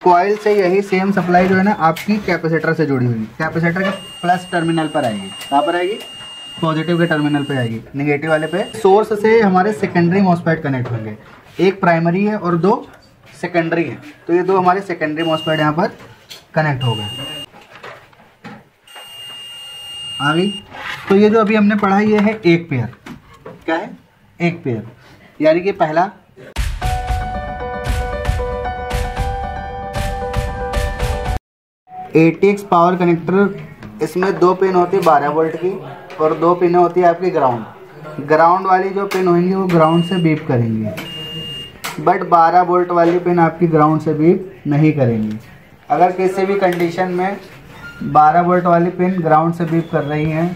Coil से यही same supply जो है ना आपकी कैपेसिटर से जुड़ी हुई, कैपेसिटर के प्लस टर्मिनल पर आएगी। कहाँ पर आएगी? पॉजिटिव के टर्मिनल पे आएगी, नेगेटिव वाले पे। सोर्स से हमारे सेकेंडरी मॉसफेट कनेक्ट होंगे, एक प्राइमरी है और दो सेकेंडरी है, तो ये दो हमारे सेकेंडरी मॉसफेट यहाँ पर कनेक्ट हो गए। आ गई? तो ये जो अभी हमने पढ़ा ये है एक पेयर। क्या है? एक पेयर, यानी कि पहला ATX पावर कनेक्टर, इसमें दो पिन होती है 12 वोल्ट की और दो पिन होती है आपकी ग्राउंड। ग्राउंड वाली जो पिन होंगी वो ग्राउंड से बीप करेंगी, बट 12 वोल्ट वाली पिन आपकी ग्राउंड से बीप नहीं करेंगी। अगर किसी भी कंडीशन में 12 वोल्ट वाली पिन ग्राउंड से बीप कर रही हैं,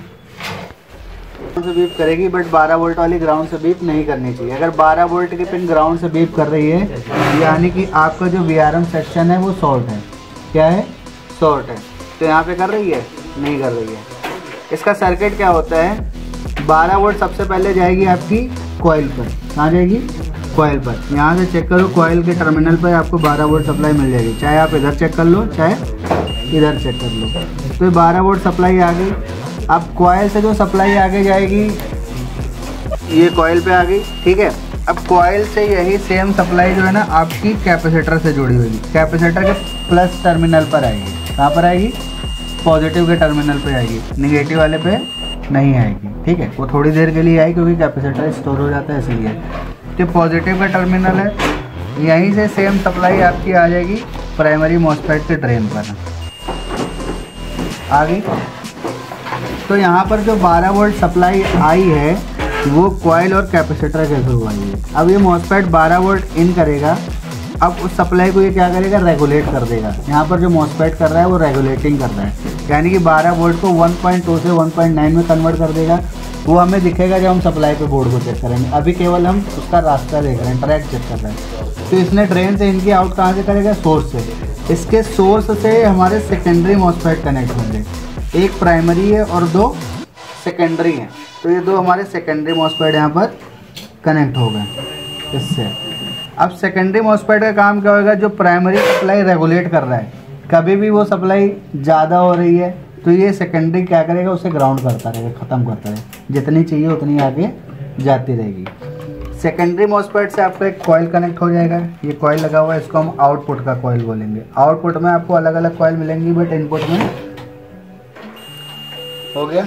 ग्राउंड से बीप करेगी, बट 12 वोल्ट वाली ग्राउंड से बीप नहीं करनी चाहिए। अगर 12 वोल्ट की पिन ग्राउंड से बीप कर रही है यानी कि आपका जो VRM सेक्शन है वो शॉर्ट है। क्या है? शॉर्ट है। तो यहाँ पे कर रही है? नहीं कर रही है। इसका सर्किट क्या होता है? 12 वोल्ट सबसे पहले जाएगी आपकी कॉइल पर। कहाँ जाएगी? कॉइल पर। यहाँ से चेक करो, कॉइल के टर्मिनल पर आपको 12 वोल्ट सप्लाई मिल जाएगी, चाहे आप इधर चेक कर लो चाहे इधर चेक कर लो। तो 12 वोल्ट सप्लाई आ गई। अब कॉइल से जो सप्लाई आगे जाएगी ये कॉइल पे आ गई, ठीक है। अब कॉइल से यही सेम सप्लाई जो है ना आपकी कैपेसिटर से जुड़ी हुई, कैपेसिटर के प्लस टर्मिनल पर आएगी। कहाँ पर आएगी? पॉजिटिव के टर्मिनल पे आएगी, नेगेटिव वाले पे नहीं आएगी, ठीक है। वो थोड़ी देर के लिए आएगी क्योंकि कैपेसिटर स्टोर हो जाता है इसलिए। तो पॉजिटिव का टर्मिनल है, यहीं से सेम सप्लाई आपकी आ जाएगी प्राइमरी मॉसफेट के ड्रेन पर। आ गई? तो यहाँ पर जो 12 वोल्ट सप्लाई आई है वो कॉइल और कैपेसिटर के थ्रू आई है। अब ये मॉसफेट 12 वोल्ट इन करेगा, अब उस सप्लाई को ये क्या करेगा? रेगुलेट कर देगा। यहाँ पर जो मॉसफेट कर रहा है वो रेगुलेटिंग कर रहा है, यानी कि 12 वोल्ट को 1.2 से 1.9 में कन्वर्ट कर देगा। वो हमें दिखेगा जब हम सप्लाई पे बोर्ड को चेक करेंगे। अभी केवल हम उसका रास्ता देख रहे हैं, ट्रैक चेक कर रहे हैं। तो इसने ड्रेन से इनकी आउट कहाँ से करेगा? सोर्स से। इसके सोर्स से हमारे सेकेंडरी मॉसफेट कनेक्ट होंगे, एक प्राइमरी है और दो सेकेंडरी हैं। तो ये दो हमारे सेकेंडरी मॉसफेट यहाँ पर कनेक्ट हो गए इससे। अब सेकेंडरी मॉसफेट का काम क्या होगा? जो प्राइमरी सप्लाई रेगुलेट कर रहा है, कभी भी वो सप्लाई ज़्यादा हो रही है तो ये सेकेंडरी क्या करेगा? उसे ग्राउंड करता रहेगा, ख़त्म करता रहेगा, जितनी चाहिए उतनी आगे जाती रहेगी। सेकेंडरी मॉसफेट से आपका एक कॉइल कनेक्ट हो जाएगा। ये कॉइल लगा हुआ है, इसको हम आउटपुट का कॉइल बोलेंगे। आउटपुट में आपको अलग अलग कॉइल मिलेंगी, बट इनपुट में हो गया।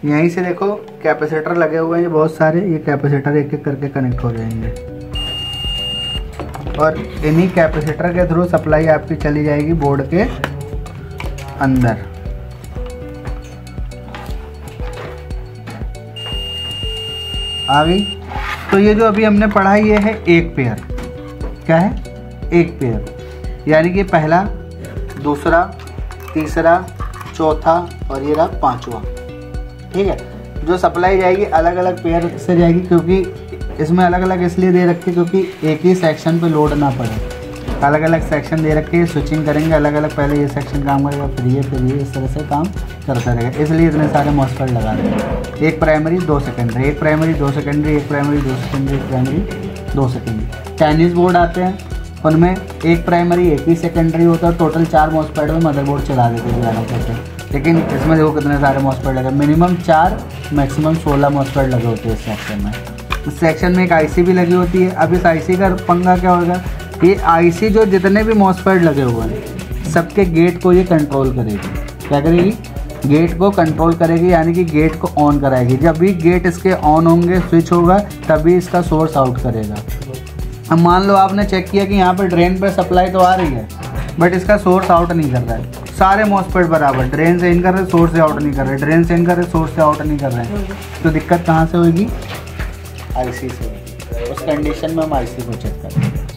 यहीं से देखो कैपेसिटर लगे हुए हैं ये बहुत सारे, ये कैपेसिटर एक एक करके कनेक्ट हो जाएंगे और इन्हीं कैपेसिटर के थ्रू सप्लाई आपकी चली जाएगी बोर्ड के अंदर। आ गई? तो ये जो अभी हमने पढ़ा ये है एक पेयर। क्या है? एक पेयर, यानी कि पहला, दूसरा, तीसरा, चौथा और ये रहा पांचवा, ठीक है। जो सप्लाई जाएगी अलग अलग पेयर से जाएगी, क्योंकि इसमें अलग अलग इसलिए दे रखी क्योंकि एक ही सेक्शन पे लोड ना पड़े। अलग अलग सेक्शन दे रखे, स्विचिंग करेंगे अलग अलग, पहले ये सेक्शन काम करेगा फिर ये, इस तरह से काम करता रहेगा। इसलिए इतने सारे मॉसफेट लगा रहे हैं। एक प्राइमरी दो सेकेंडरी, एक प्राइमरी दो सेकेंडरी, एक प्राइमरी दो सेकेंडरी, एक प्राइमरी दो सेकेंडरी। चाइनीज़ बोर्ड आते हैं, उनमें एक प्राइमरी एक ही सेकेंडरी होता है, टोटल 4 मॉसफेट में मदरबोर्ड चला देते हैं ज़्यादा करके। लेकिन इसमें देखो कितने सारे मॉसफेट लगे, मिनिमम 4 मैक्सिमम 16 मॉसफेट लगे होते हैं इस सेक्शन में। इस सेक्शन में एक IC भी लगी होती है। अब इस IC का पंगा क्या होगा? ये IC जो जितने भी मॉसफेट लगे हुए हैं सबके गेट को ये कंट्रोल करेगी। क्या करेगी? गेट को कंट्रोल करेगी, यानी कि गेट को ऑन कराएगी। जब भी गेट इसके ऑन होंगे, स्विच होगा, तभी इसका सोर्स आउट करेगा। अब मान लो आपने चेक किया कि यहाँ पर ड्रेन पर सप्लाई तो आ रही है, बट इसका सोर्स आउट नहीं कर रहा है। सारे मॉसफेट बराबर, ड्रेन से इन कर रहे, सोर्स से आउट नहीं कर रहे, ड्रेन से इन कर रहे, सोर्स से आउट नहीं कर रहे हैं। तो दिक्कत कहाँ से होगी? IC से। उस कंडीशन में हम IC को चेक करें।